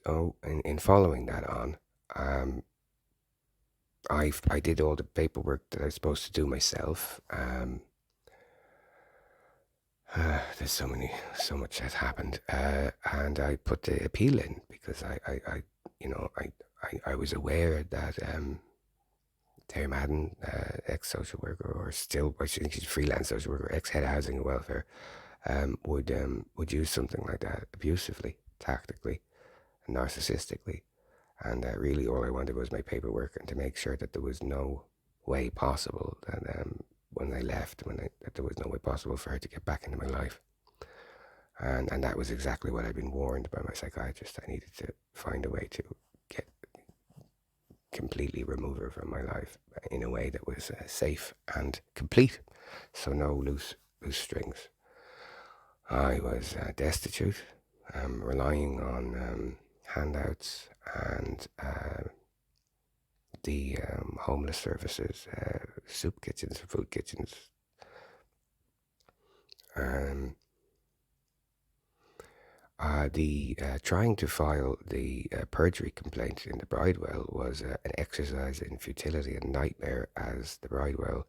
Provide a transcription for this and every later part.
So in following that on, I did all the paperwork that I was supposed to do myself. There's so much has happened, and I put the appeal in because I was aware that Terry Madden, ex-social worker, or still, I think she's a freelance social worker, ex-head of housing and welfare, would use something like that abusively, tactically, and narcissistically. And really, all I wanted was my paperwork and to make sure that there was no way possible that when I left, that there was no way possible for her to get back into my life. And that was exactly what I'd been warned by my psychiatrist. I needed to find a way to get completely remove her from my life in a way that was safe and complete, so no loose strings. I was destitute, relying on handouts and the homeless services, soup kitchens, food kitchens. Trying to file the perjury complaint in the Bridewell was an exercise in futility and nightmare, as the Bridewell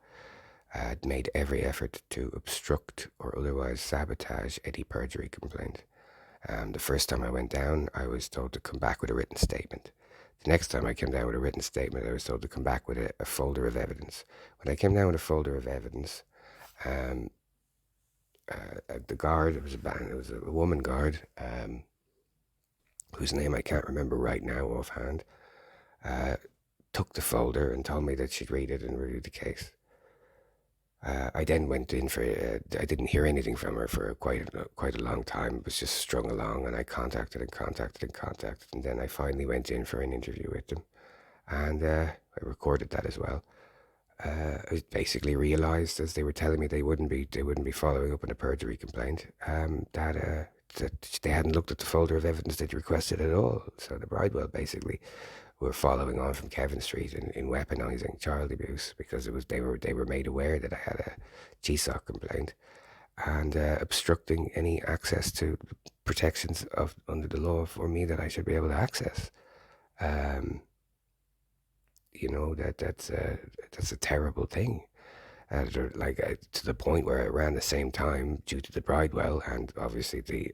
had made every effort to obstruct or otherwise sabotage any perjury complaint. The first time I went down, I was told to come back with a written statement. The next time I came down with a written statement, I was told to come back with a folder of evidence. When I came down with a folder of evidence, the guard, it was a woman guard, whose name I can't remember right now offhand, took the folder and told me that she'd read it and review the case. I then went in for, I didn't hear anything from her for quite a long time. It was just strung along, and I contacted, and then I finally went in for an interview with them, and I recorded that as well. I basically realised, as they were telling me they wouldn't be following up on a perjury complaint, that they hadn't looked at the folder of evidence they'd requested at all. So the Bridewell basically were following on from Kevin Street in weaponising child abuse, because they were made aware that I had a GSOC complaint, and obstructing any access to protections under the law for me that I should be able to access. That's a terrible thing. To the point where around the same time, due to the Bridewell and obviously the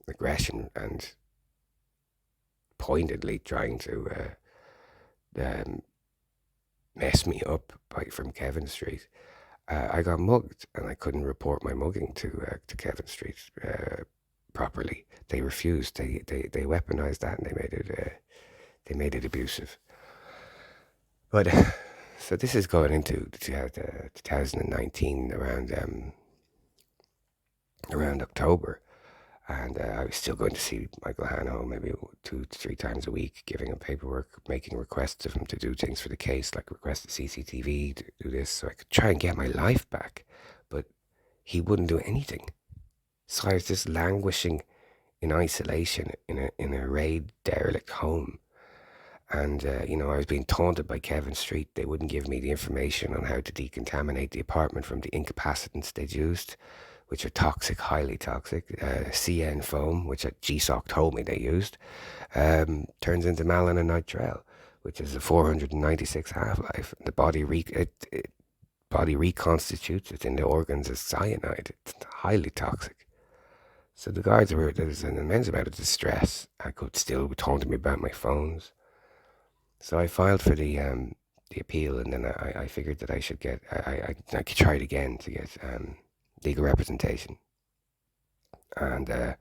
aggression and pointedly trying to mess me up from Kevin Street, I got mugged, and I couldn't report my mugging to Kevin Street properly. They refused. They weaponized that, and they made it abusive. But so this is going into 2019 around October, and I was still going to see Michael Hanahoe maybe 2 to 3 times a week, giving him paperwork, making requests of him to do things for the case, like request the CCTV to do this, so I could try and get my life back. But he wouldn't do anything. So I was just languishing in isolation in a raid derelict home. And, I was being taunted by Kevin Street. They wouldn't give me the information on how to decontaminate the apartment from the incapacitants they'd used, which are toxic, highly toxic. CN foam, which GSOC told me they used, turns into malin and nitrile, which is a 496 half-life. The body reconstitutes it in the organs as cyanide. It's highly toxic. So there was an immense amount of distress. I could still taunting me about my phones. So I filed for the appeal, and then I figured that I should get, I could try it again to get legal representation. And I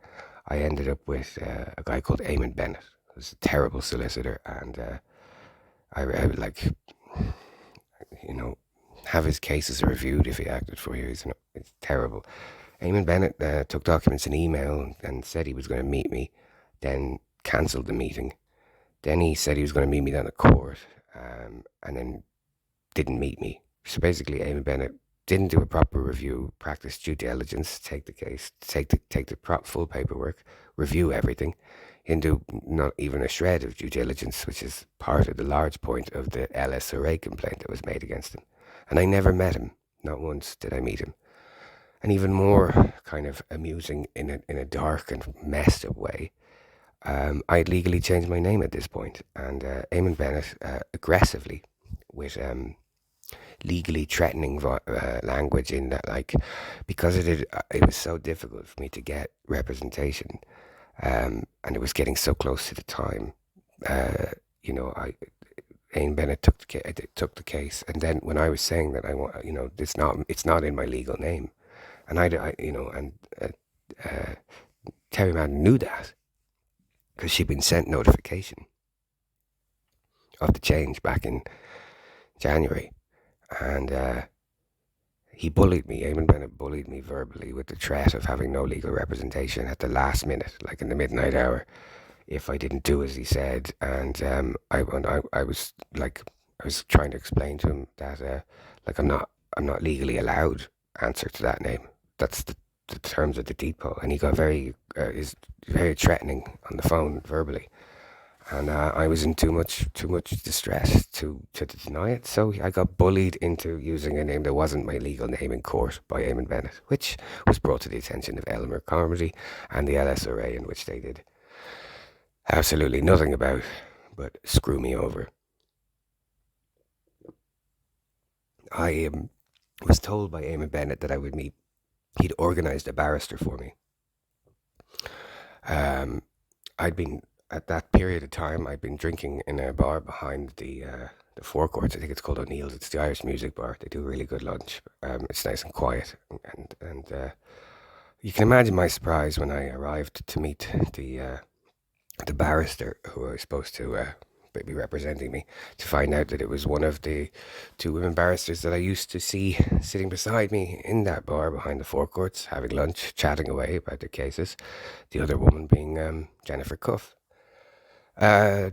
ended up with a guy called Eamonn Bennett, who's a terrible solicitor, and I would have his cases reviewed if he acted for you. It's terrible. Eamonn Bennett took documents in email and said he was going to meet me, then cancelled the meeting. Then he said he was going to meet me down at court, and then didn't meet me. So basically, Eamonn Bennett didn't do a proper review, practice due diligence, take the case, take the full paperwork, review everything. He didn't do not even a shred of due diligence, which is part of the large point of the LSRA complaint that was made against him. And I never met him. Not once did I meet him. And even more kind of amusing in a dark and messed up way, I had legally changed my name at this point, and Eamonn Bennett aggressively, with legally threatening language, in that, like, because it was so difficult for me to get representation, and it was getting so close to the time. Uh, you know, Eamonn Bennett took the case, and then when I was saying that I want, it's not in my legal name, and uh, Terry Madden knew that because she'd been sent notification of the change back in January, and he bullied me. Eamonn Bennett bullied me verbally with the threat of having no legal representation at the last minute, like in the midnight hour, if I didn't do as he said. And I was like, I was trying to explain to him that like I'm not legally allowed answer to that name. That's the terms of the depot, and he got is very threatening on the phone verbally. And I was in too much distress to deny it. So I got bullied into using a name that wasn't my legal name in court by Eamonn Bennett, which was brought to the attention of Eleanor Carmody and the LSRA, in which they did absolutely nothing about but screw me over. I was told by Eamonn Bennett that I would meet. He'd organised a barrister for me. I'd been At that period of time, I'd been drinking in a bar behind the forecourts. I think it's called O'Neill's. It's the Irish music bar. They do a really good lunch. It's nice and quiet, and you can imagine my surprise when I arrived to meet the barrister who was supposed to be representing me, to find out that it was one of the two women barristers that I used to see sitting beside me in that bar behind the forecourts, having lunch, chatting away about their cases. The other woman being Jennifer Cuffe. Uh,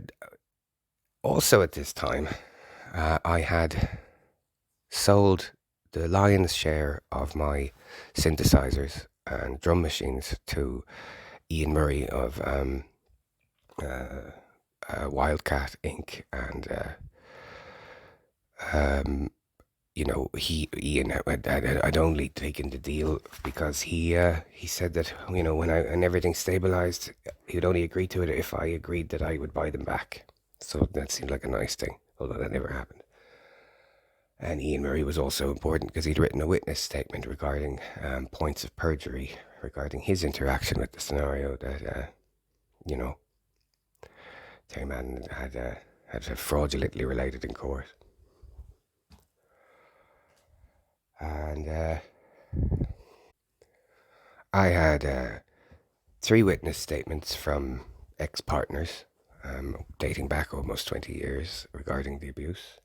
Also at this time, I had sold the lion's share of my synthesizers and drum machines to Ian Murray of Wildcat Inc. And Ian had only taken the deal because he said that, when everything stabilized, he would only agree to it if I agreed that I would buy them back. So that seemed like a nice thing, although that never happened. And Ian Murray was also important because he'd written a witness statement regarding points of perjury regarding his interaction with the scenario that, Terry Madden had fraudulently related in court. And I had 3 witness statements from ex-partners dating back almost 20 years regarding the abuse.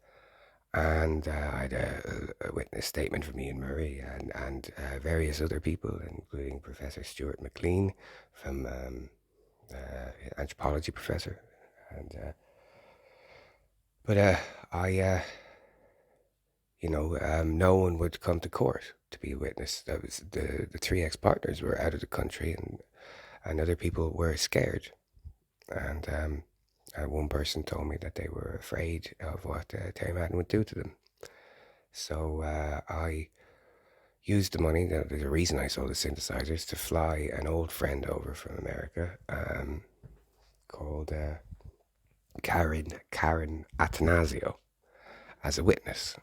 And I had a witness statement from Ian Murray and various other people, including Professor Stuart McLean, from anthropology professor. And but I no one would come to court to be a witness. That was the 3 ex-partners were out of the country, and other people were scared. And one person told me that they were afraid of what Terry Madden would do to them. So I used the money. There's a reason I sold the synthesizers, to fly an old friend over from America called Karen Atanasio as a witness.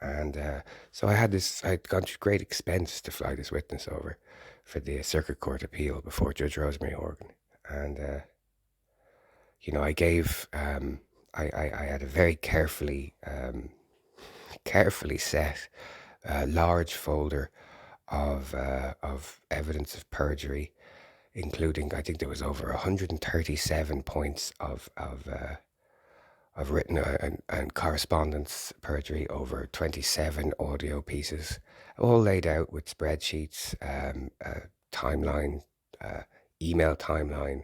And so I'd gone to great expense to fly this witness over for the Circuit Court appeal before Judge Rosemary Horgan. And I gave I had a very carefully set large folder of evidence of perjury, including, I think there was over 137 points of written and correspondence perjury, over 27 audio pieces, all laid out with spreadsheets, timeline, email timeline,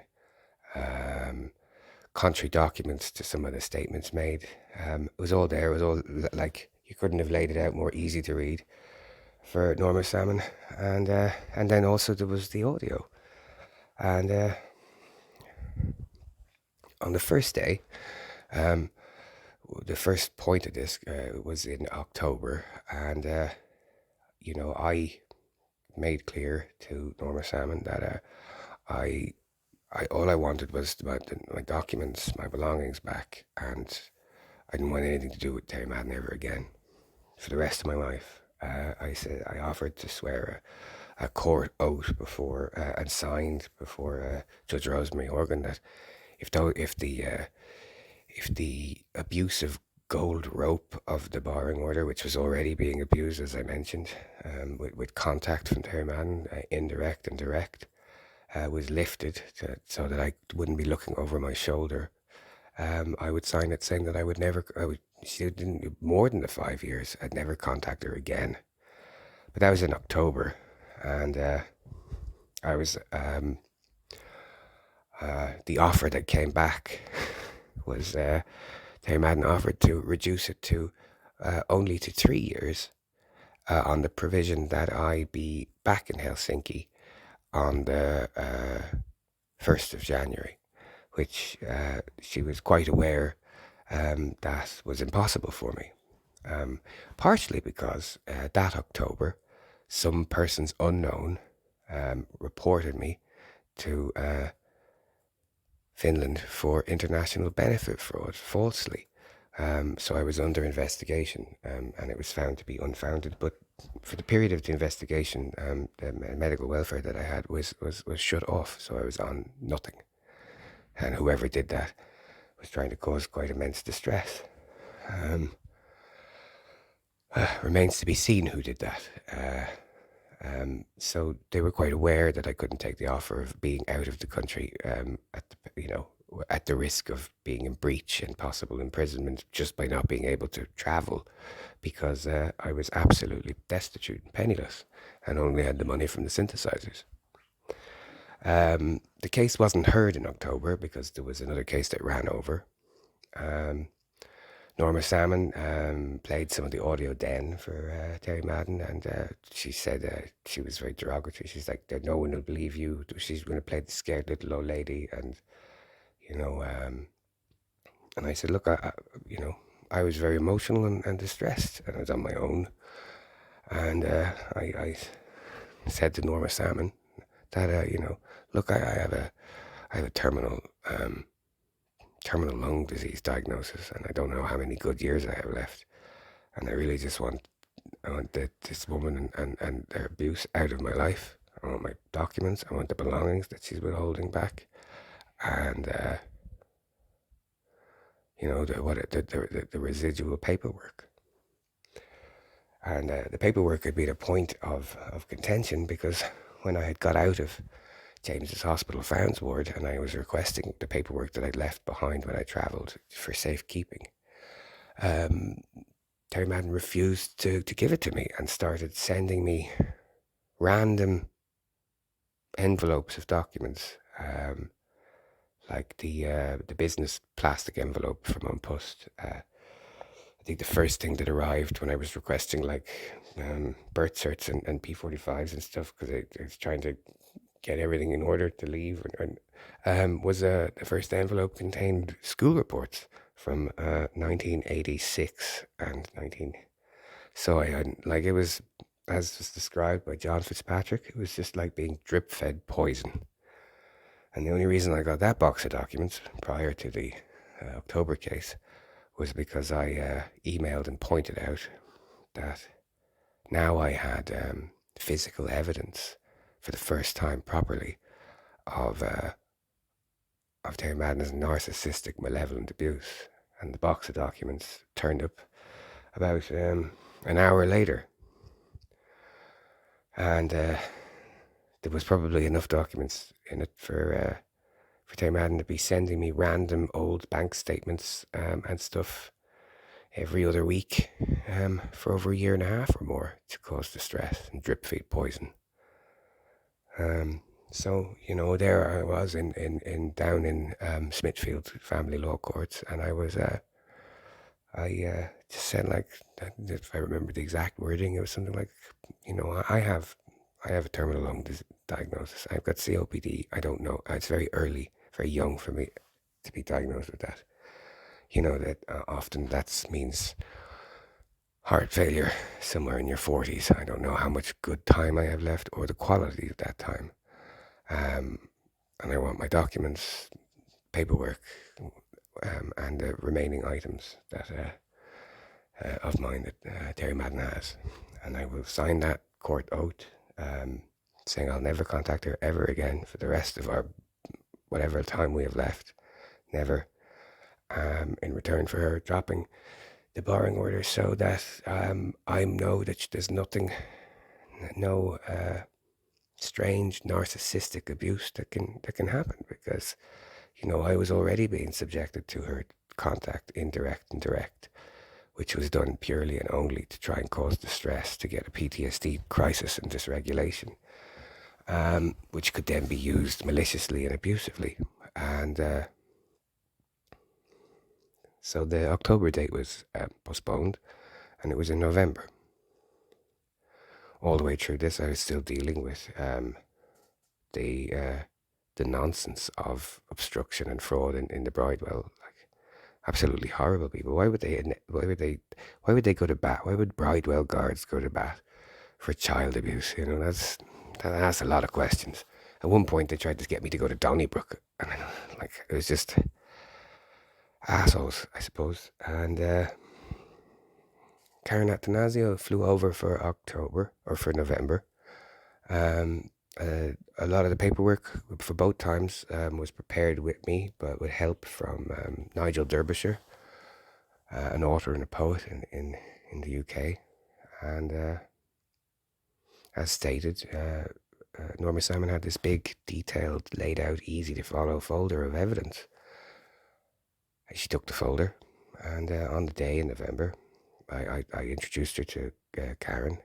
contrary documents to some of the statements made. It was all there. It was all like, you couldn't have laid it out more easy to read for Norma Sammon. And then also there was the audio. And on the first day, the first point of this was in October, and I made clear to Norma Sammon that I all I wanted was my documents, my belongings back, and I didn't want anything to do with Terry Madden ever again for the rest of my life. I offered to swear a court oath before and signed before Judge Rosemary Horgan that if the abusive gold rope of the barring order, which was already being abused, as I mentioned, with contact from Terry Madden, indirect and direct, was lifted so that I wouldn't be looking over my shoulder, I would sign it saying that I would never, she didn't, more than the 5 years, I'd never contact her again. But that was in October, and I was, the offer that came back was Terry Madden offered to reduce it to only to 3 years on the provision that I be back in Helsinki on the 1st of January, which she was quite aware that was impossible for me. Partially because that October, some persons unknown reported me to Finland for international benefit fraud falsely. So I was under investigation, and it was found to be unfounded. But for the period of the investigation, the medical welfare that I had was shut off, so I was on nothing. And whoever did that was trying to cause quite immense distress. Remains to be seen who did that. So they were quite aware that I couldn't take the offer of being out of the country at the risk of being in breach and possible imprisonment just by not being able to travel, because I was absolutely destitute and penniless and only had the money from the synthesizers. The case wasn't heard in October because there was another case that ran over. Norma Sammon played some of the audio then for Terry Madden, and she said she was very derogatory. She's like, no one will believe you. She's going to play the scared little old lady, and and I said, look, I was very emotional and distressed, and I was on my own, and I said to Norma Sammon that look, I have a terminal lung disease diagnosis, and I don't know how many good years I have left, and I really just want this woman and their abuse out of my life. I want my documents, I want the belongings that she's withholding back, and the residual paperwork. And the paperwork had been a point of contention, because when I had got out of James's Hospital Founds ward and I was requesting the paperwork that I'd left behind when I travelled for safekeeping, Terry Madden refused to give it to me and started sending me random envelopes of documents, like the business plastic envelope from Unpust. I think the first thing that arrived when I was requesting birth certs and P45s and stuff, because I was trying to get everything in order to leave, was the first envelope contained school reports from 1986 and 19. So it was, as was described by John Fitzpatrick, it was just like being drip fed poison. And the only reason I got that box of documents prior to the October case was because I emailed and pointed out that now I had physical evidence for the first time properly of Terry Madden's narcissistic, malevolent abuse. And the box of documents turned up about an hour later. And there was probably enough documents in it for Terry Madden to be sending me random old bank statements and stuff every other week for over a year and a half or more to cause distress and drip feed poison. So there I was down in Smithfield Family Law Courts, and I was I just said, if I remember the exact wording, it was something like, I have a terminal lung diagnosis. I've got COPD. I don't know. It's very early, very young for me to be diagnosed with that. That often that means heart failure somewhere in your 40s. I don't know how much good time I have left or the quality of that time. and I want my documents, paperwork, and the remaining items that of mine that Terry Madden has. And I will sign that court oath saying I'll never contact her ever again for the rest of our whatever time we have left. Never. In return for her dropping the barring order, so that I know that there's nothing, no strange narcissistic abuse that can happen, because I was already being subjected to her contact, indirect and direct, which was done purely and only to try and cause distress, to get a PTSD crisis and dysregulation, which could then be used maliciously and abusively. And so the October date was postponed, and it was in November. All the way through this, I was still dealing with the nonsense of obstruction and fraud in the Bridewell. Like, absolutely horrible people. Why would they go to bat? Why would Bridewell guards go to bat for child abuse? That asks a lot of questions. At one point, they tried to get me to go to Donnybrook, and it was just assholes, I suppose. And Karen Attanasio flew over for November. A lot of the paperwork for both times was prepared with me, but with help from Nigel Derbyshire, an author and a poet in the UK. And as stated, Norma Sammon had this big, detailed, laid out, easy to follow folder of evidence. She took the folder, and on the day in November, I introduced her to Karen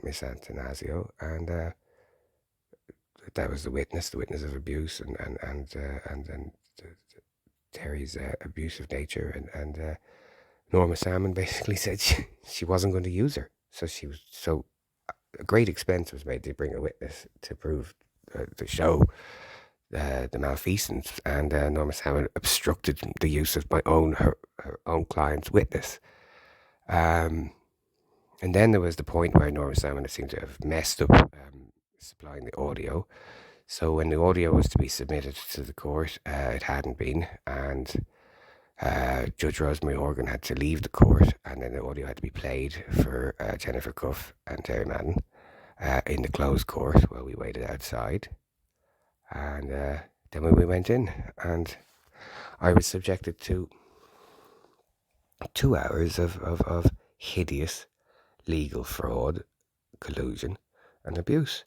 Miss Attanasio, and that was the witness of abuse and Terry's abusive nature, and Norma Sammon basically said she wasn't going to use her, so a great expense was made to bring a witness to prove to show the malfeasance, and Norma Sammon obstructed the use of her own client's witness. And then there was the point where Norma Sammon seemed to have messed up supplying the audio. So when the audio was to be submitted to the court, it hadn't been, and Judge Rosemary Horgan had to leave the court, and then the audio had to be played for Jennifer Cuffe and Terry Madden in the closed court while we waited outside. And then when we went in, and I was subjected to 2 hours of hideous legal fraud, collusion, and abuse.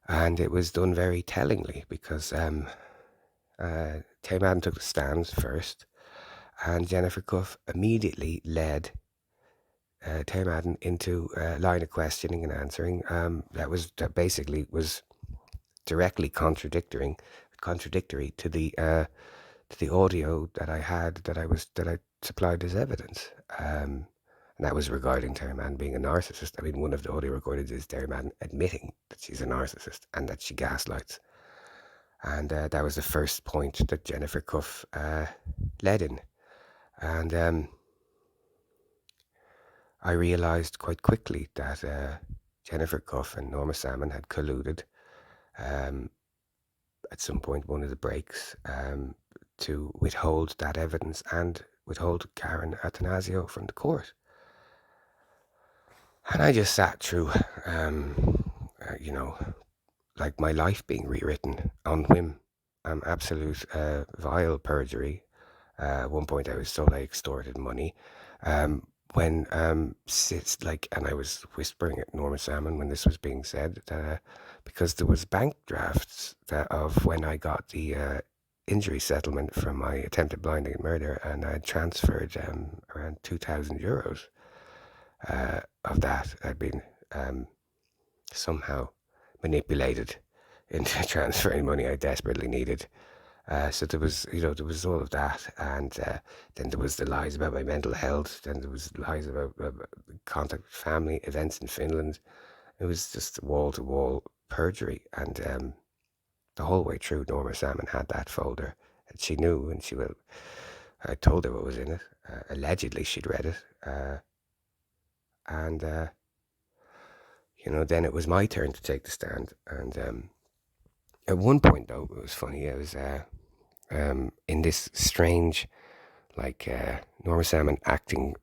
And it was done very tellingly, because Terry Madden took the stand first, and Jennifer Cuffe immediately led Terry Madden into a line of questioning and answering that basically was directly contradictory to the audio that I had that I supplied as evidence. And that was regarding Terry Madden being a narcissist. I mean, one of the audio recordings is Terry Madden admitting that she's a narcissist and that she gaslights. And that was the first point that Jennifer Cuffe led in. And I realised quite quickly that Jennifer Cuffe and Norma Sammon had colluded at some point, one of the breaks, to withhold that evidence and withhold Karen Attanasio from the court. And I just sat through, like my life being rewritten on whim. Absolute vile perjury. At one point I was told I extorted money. When and I was whispering at Norma Sammon when this was being said, because there was bank drafts of when I got the injury settlement from my attempted blinding and murder, and I transferred around €2,000 of that had been somehow manipulated into transferring money I desperately needed. So there was all of that, and then there was the lies about my mental health. Then there was lies about contact with family, events in Finland. It was just wall-to-wall perjury, and the whole way through, Norma Sammon had that folder, and she knew, and I told her what was in it. Allegedly, she'd read it, and then it was my turn to take the stand, and At one point, though, it was funny. I was in this strange, like Norma Sammon acting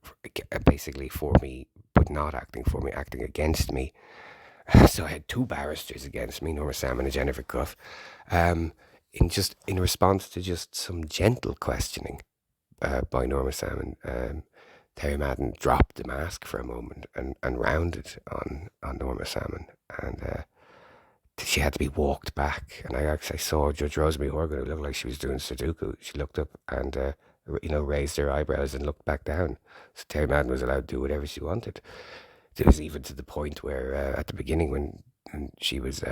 basically for me, but not acting for me, acting against me. So I had two barristers against me, Norma Sammon and Jennifer Cuffe, in response to just some gentle questioning by Norma Sammon. Terry Madden dropped the mask for a moment and rounded on Norma Sammon, and she had to be walked back. And I actually saw Judge Rosemary Horgan, who looked like she was doing Sudoku. She looked up and raised her eyebrows and looked back down. So Terry Madden was allowed to do whatever she wanted. It was even to the point where at the beginning, when she was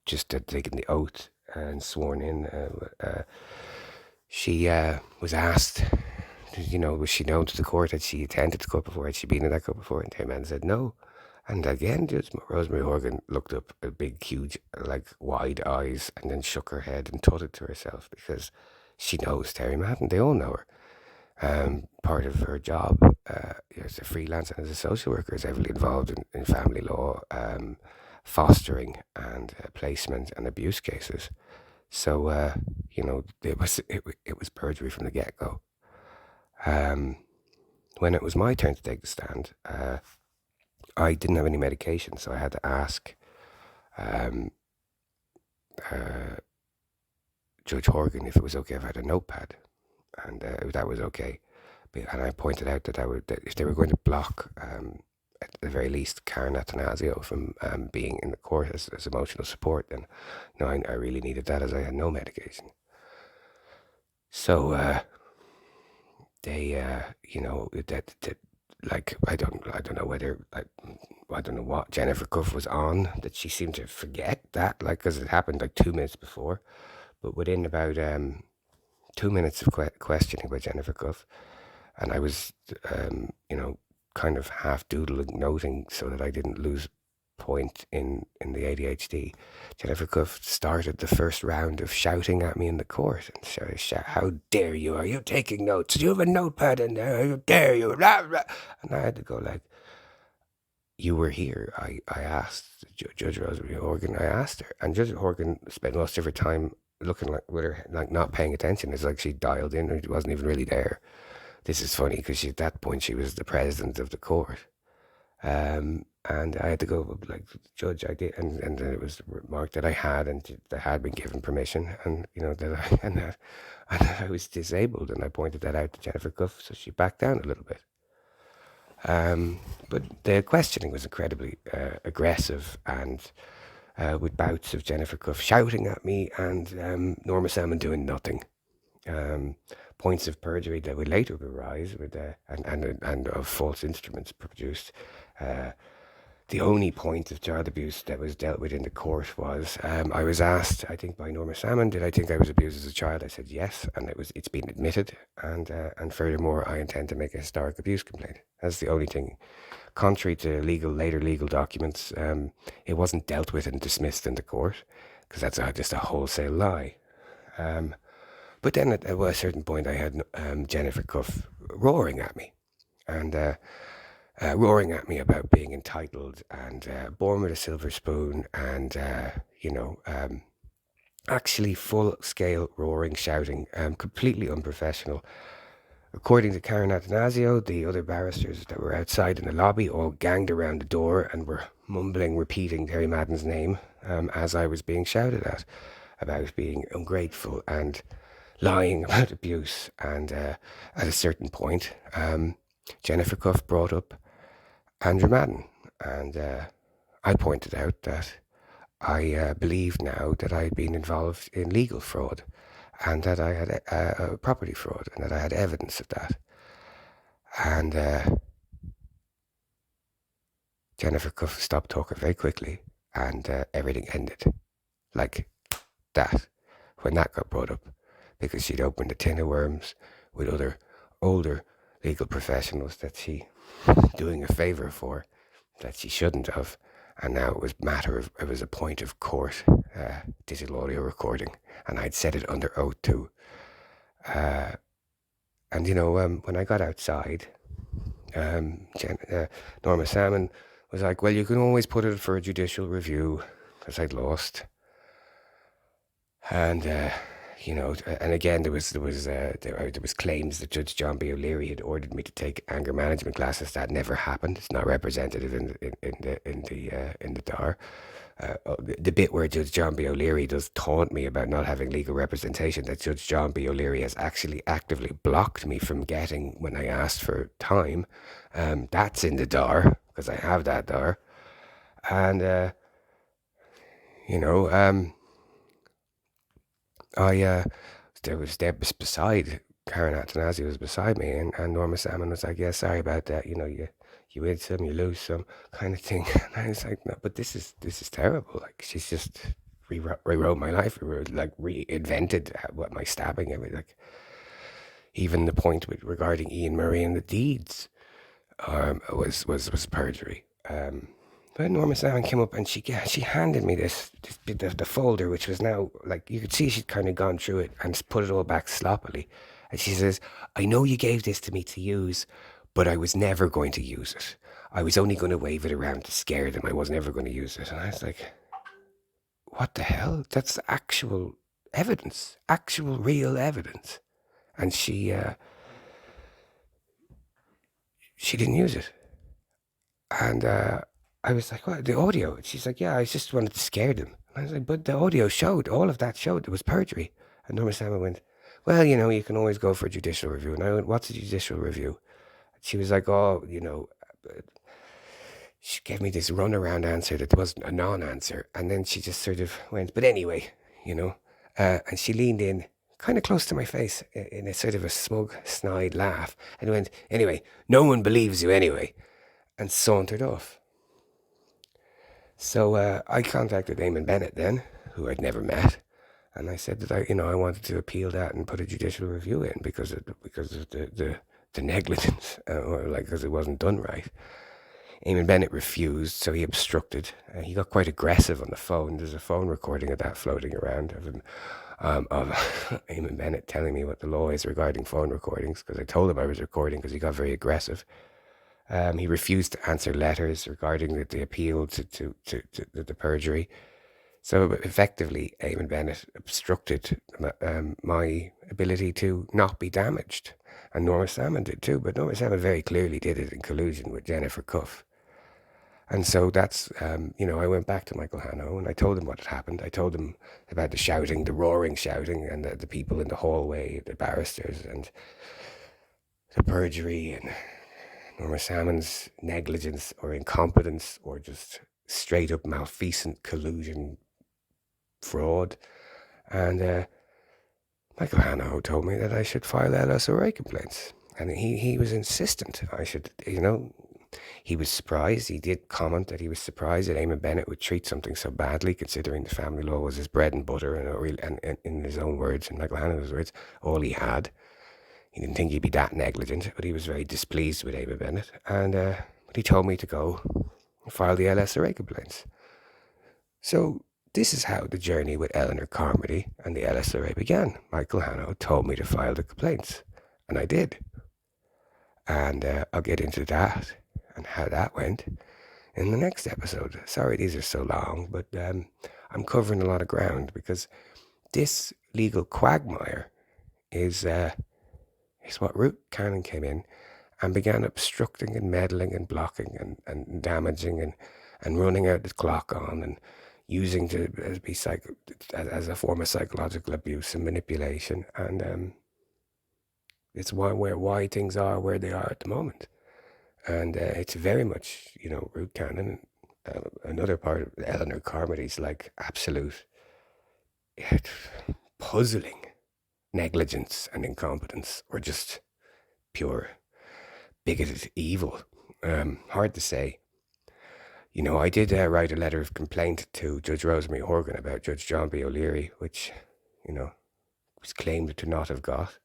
just taken the oath and sworn in, she was asked, was she known to the court? Had she attended the court before? Had she been in that court before? And Terry Madden said no. And again, Judge Rosemary Horgan looked up at big, huge, like wide eyes, and then shook her head and tutted to herself, because she knows Terry Madden. They all know her. Part of her job as a freelance and as a social worker is heavily involved in family law, fostering and placement and abuse cases. So it was perjury from the get go. When it was my turn to take the stand, I didn't have any medication, so I had to ask Judge Horgan if it was okay if I had a notepad, and that was okay. And I pointed out that if they were going to block, at the very least, Karen Attanasio from being in the court as emotional support, then no, I really needed that, as I had no medication. So they, like I don't know whether I don't know what Jennifer Cuffe was on that she seemed to forget that, like, because it happened like 2 minutes before, but within about 2 minutes of questioning by Jennifer Cuffe. And I was, kind of half doodling, noting so that I didn't lose point in the ADHD. Jennifer Cuffe started the first round of shouting at me in the court, and shout, "How dare you? Are you taking notes? Do you have a notepad in there? How dare you?" Blah, blah. And I had to go like, "You were here." I asked Judge Rosemary Horgan. I asked her, and Judge Horgan spent most of her time looking like with her, like, not paying attention. It's like she dialed in, or she wasn't even really there. This is funny because at that point she was the president of the court, and I had to go like, "Judge, I did," and it was remarked that I had, and that I had been given permission, and that I was disabled, and I pointed that out to Jennifer Cuffe, so she backed down a little bit. But the questioning was incredibly aggressive, and with bouts of Jennifer Cuffe shouting at me and Norma Sammon doing nothing. Points of perjury that would later arise with and of false instruments produced. The only point of child abuse that was dealt with in the court was I was asked, I think by Norma Sammon, did I think I was abused as a child? I said yes, and it's been admitted, and furthermore, I intend to make a historic abuse complaint. That's the only thing. Contrary to later legal documents, it wasn't dealt with and dismissed in the court, because that's just a wholesale lie. But then at a certain point, I had Jennifer Cuffe roaring at me, and roaring at me about being entitled and born with a silver spoon, and actually full-scale roaring, shouting, completely unprofessional. According to Karen Attanasio, the other barristers that were outside in the lobby all ganged around the door and were mumbling, repeating Terry Madden's name as I was being shouted at about being ungrateful and lying about abuse. And at a certain point, Jennifer Cuffe brought up Andrew Madden, and I pointed out that I believed now that I had been involved in legal fraud, and that I had a property fraud, and that I had evidence of that. And Jennifer Cuffe stopped talking very quickly, and everything ended like that when that got brought up, because she'd opened a tin of worms with other older legal professionals that she doing a favour for that she shouldn't have. And now it was a point of court, digital audio recording, and I'd said it under oath too. And when I got outside, Norma Sammon was like, "Well, you can always put it for a judicial review," because I'd lost. And and again there was claims that Judge John B. O'Leary had ordered me to take anger management classes. That never happened. It's not representative in the DAR. The bit where Judge John B. O'Leary does taunt me about not having legal representation, that Judge John B. O'Leary has actually actively blocked me from getting when I asked for time. That's in the DAR because I have that DAR, and there was there beside Karen Attanasio was beside me, and Norma Sammon was like, "Yeah, sorry about that. You win some, you lose some, kind of thing." And I was like, "No, but this is terrible. Like she's just rewrote my life, reinvented what my stabbing. I mean, like even the point regarding Ian Murray and the deeds was perjury." But Norma Sammon came up and she handed me this bit of the folder, which was now, like, you could see she'd kind of gone through it and put it all back sloppily. And she says, "I know you gave this to me to use, but I was never going to use it. I was only going to wave it around to scare them. I was never going to use it." And I was like, what the hell? That's actual evidence, actual real evidence. And she didn't use it. And I was like, "What, the audio?" She's like, "Yeah, I just wanted to scare them." And I was like, "But the audio showed, all of that showed it was perjury." And Norma Sammon went, "Well, you can always go for a judicial review." And I went, "What's a judicial review?" She was like, "Oh, she gave me this runaround answer that wasn't a non-answer. And then she just sort of went, "But anyway, and she leaned in kind of close to my face in a sort of a smug, snide laugh and went, "Anyway, no one believes you anyway," and sauntered off. So I contacted Eamonn Bennett then, who I'd never met, and I said that I wanted to appeal that and put a judicial review in because of the negligence, or like because it wasn't done right. Eamonn Bennett refused, so he obstructed. He got quite aggressive on the phone. There's a phone recording of that floating around of him, of Eamonn Bennett telling me what the law is regarding phone recordings, because I told him I was recording because he got very aggressive. He refused to answer letters regarding the appeal to the perjury. So effectively, Eamonn Bennett obstructed my ability to not be damaged. And Norma Sammon did too, but Norma Sammon very clearly did it in collusion with Jennifer Cuffe. And so that's, I went back to Michael Hanahoe and I told him what had happened. I told him about the shouting, the roaring shouting, and the people in the hallway, the barristers, and the perjury, and Norma Sammon's negligence or incompetence or just straight up malfeasant collusion fraud. And Michael Hanahoe told me that I should file LSRA complaints. And he was insistent I should, he was surprised. He did comment that he was surprised that Eamonn Bennett would treat something so badly, considering the family law was his bread and butter, and in his own words, in Michael Hanahoe's words, all he had. He didn't think he'd be that negligent, but he was very displeased with Eamonn Bennett. And he told me to go and file the LSRA complaints. So this is how the journey with Eleanor Carmody and the LSRA began. Michael Hanahoe told me to file the complaints, and I did. And I'll get into that and how that went in the next episode. Sorry these are so long, but I'm covering a lot of ground because this legal quagmire is what Ruth Cannon came in and began obstructing and meddling and blocking and damaging and running out the clock on and using to be as a form of psychological abuse and manipulation. And it's why things are where they are at the moment. And it's very much, Ruth Cannon, another part of Eleanor Carmody's like absolute puzzling negligence and incompetence, or just pure bigoted evil. Hard to say. I did write a letter of complaint to Judge Rosemary Horgan about Judge John B. O'Leary, which, was claimed to not have got.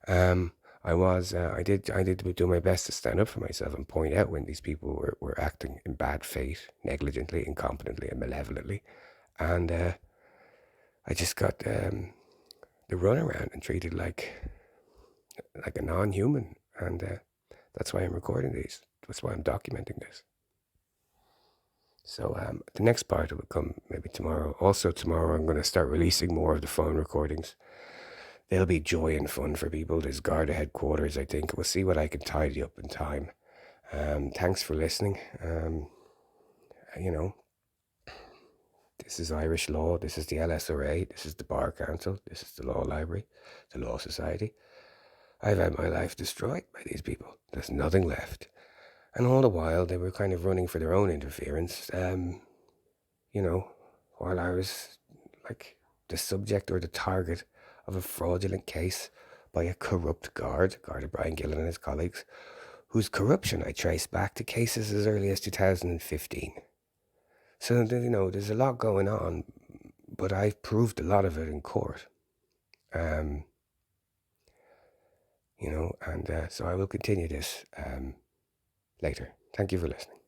I did do my best to stand up for myself and point out when these people were acting in bad faith, negligently, incompetently, and malevolently. And I just got the runaround and treated like a non-human. And that's why I'm recording these. That's why I'm documenting this. So the next part will come maybe tomorrow. Also tomorrow I'm going to start releasing more of the phone recordings. They'll be joy and fun for people. There's Garda headquarters, I think. We'll see what I can tidy up in time. Thanks for listening. This is Irish law. This is the LSRA. This is the Bar Council. This is the Law Library, the Law Society. I've had my life destroyed by these people. There's nothing left. And all the while, they were kind of running for their own interference, while I was like the subject or the target of a fraudulent case by a corrupt Garda Brian Gillen and his colleagues, whose corruption I traced back to cases as early as 2015. So, there's a lot going on, but I've proved a lot of it in court. So I will continue this later. Thank you for listening.